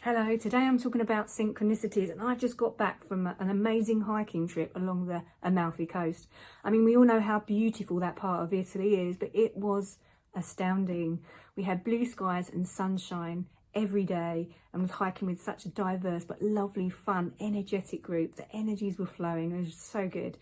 Hello, today I'm talking about synchronicities, and I just got back from an amazing hiking trip along the Amalfi Coast. I mean, we all know how beautiful that part of Italy is, but it was astounding. We had blue skies and sunshine every day and was hiking with such a diverse but lovely, fun, energetic group. The energies were flowing. It was so good.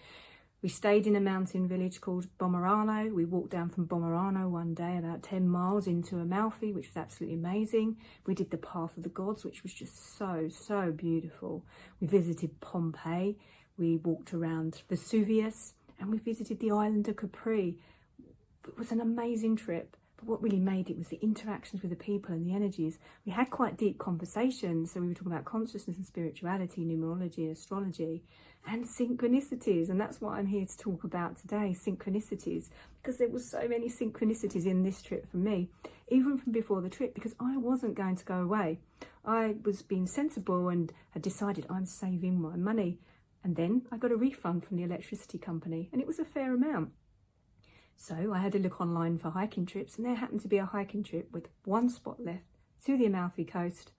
We stayed in a mountain village called Bomarano. We walked down from Bomarano one day, about 10 miles into Amalfi, which was absolutely amazing. We did the Path of the Gods, which was just so beautiful. We visited Pompeii. We walked around Vesuvius, and we visited the island of Capri. It was an amazing trip. But what really made it was the interactions with the people and the energies. We had quite deep conversations. So we were talking about consciousness and spirituality, numerology, astrology, and synchronicities. And that's what I'm here to talk about today, synchronicities, because there was so many synchronicities in this trip for me, even from before the trip, because I wasn't going to go away. I was being sensible and had decided I'm saving my money. And then I got a refund from the electricity company, and it was a fair amount. So I had to look online for hiking trips, and there happened to be a hiking trip with one spot left to the Amalfi Coast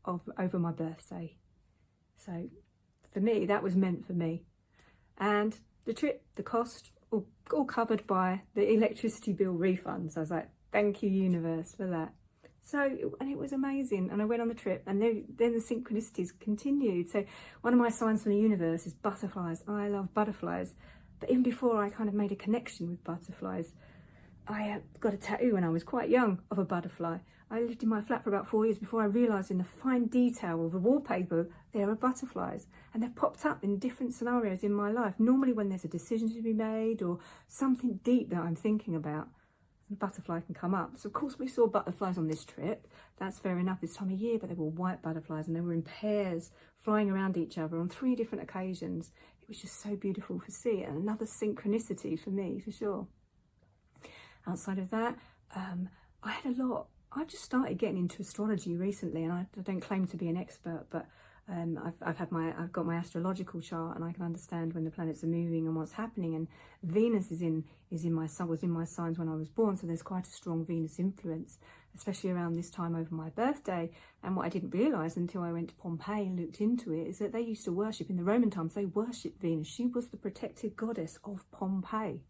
over my birthday. So for me, that was meant for me. And the trip, the cost, all covered by the electricity bill refunds. I was like, thank you, universe, for that. And it was amazing. And I went on the trip, and then the synchronicities continued. So one of my signs from the universe is butterflies. I love butterflies. But even before I kind of made a connection with butterflies, I got a tattoo when I was quite young of a butterfly. I lived in my flat for about 4 years before I realised in the fine detail of the wallpaper, there are butterflies. And they've popped up in different scenarios in my life. Normally when there's a decision to be made or something deep that I'm thinking about, a butterfly can come up. So of course we saw butterflies on this trip. That's fair enough this time of year, but they were white butterflies and they were in pairs flying around each other on 3 different occasions. It was just so beautiful to see, and another synchronicity for me, for sure. Outside of that, I had a lot. I've just started getting into astrology recently, and I don't claim to be an expert, but I've got my astrological chart, and I can understand when the planets are moving and what's happening. And Venus was in my signs when I was born, so there's quite a strong Venus influence, especially around this time over my birthday. And what I didn't realise until I went to Pompeii and looked into it is that they used to worship, in the Roman times, they worshipped Venus. She was the protective goddess of Pompeii.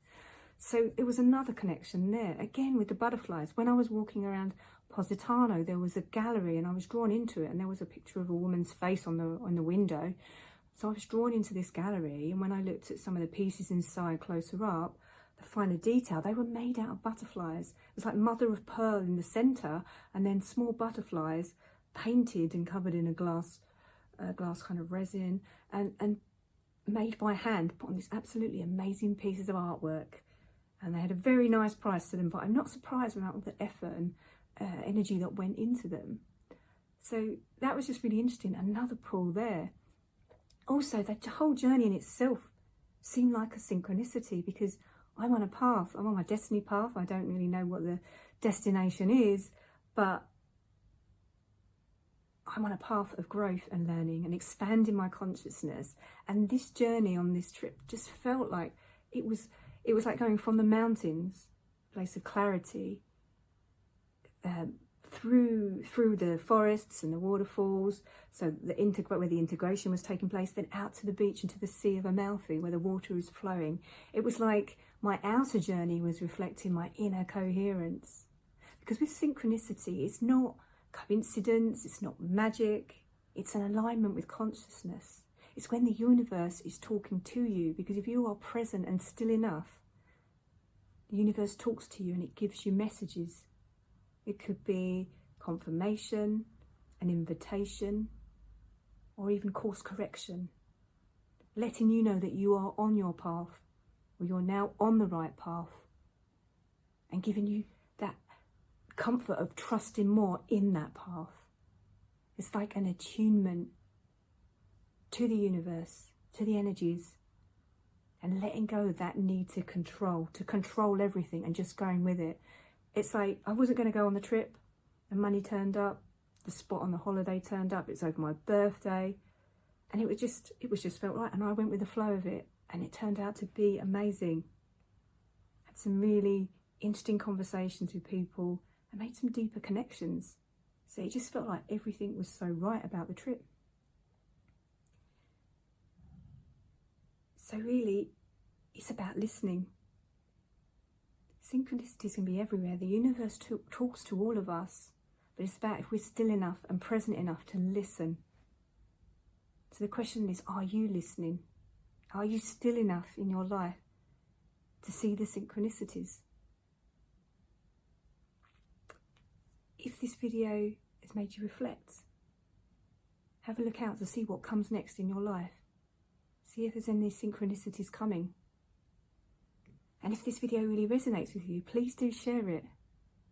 So there was another connection there, again with the butterflies. When I was walking around Positano, there was a gallery, and I was drawn into it, and there was a picture of a woman's face on the window. So I was drawn into this gallery, and when I looked at some of the pieces inside closer up, the finer detail, they were made out of butterflies. It was like mother of pearl in the centre, and then small butterflies painted and covered in a glass kind of resin, and made by hand, put on these absolutely amazing pieces of artwork. And they had a very nice price to them, but I'm not surprised about all the effort and energy that went into them. So that was just really interesting. Another pull there. Also, the whole journey in itself seemed like a synchronicity, because I'm on a path. I'm on my destiny path. I don't really know what the destination is, but I'm on a path of growth and learning and expanding my consciousness. And this journey on this trip just felt like it was like going from the mountains, place of clarity, through the forests and the waterfalls, so where the integration was taking place, then out to the beach into the Sea of Amalfi where the water is flowing. It was like my outer journey was reflecting my inner coherence. Because with synchronicity, it's not coincidence, it's not magic, it's an alignment with consciousness. It's when the universe is talking to you, because if you are present and still enough, the universe talks to you and it gives you messages. It could be confirmation, an invitation, or even course correction, letting you know that you are on your path, or you're now on the right path, and giving you that comfort of trusting more in that path. It's like an attunement to the universe, to the energies, and letting go of that need to control everything and just going with it. It's like I wasn't going to go on the trip, and money turned up, the spot on the holiday turned up, it's over my birthday, and it was just felt right, and I went with the flow of it, and it turned out to be amazing. Had some really interesting conversations with people and made some deeper connections. So it just felt like everything was so right about the trip. So really, it's about listening. Synchronicities can be everywhere. The universe talks to all of us, but it's about if we're still enough and present enough to listen. So the question is, are you listening? Are you still enough in your life to see the synchronicities? If this video has made you reflect, have a look out to see what comes next in your life. See if there's any synchronicities coming. And if this video really resonates with you, please do share it.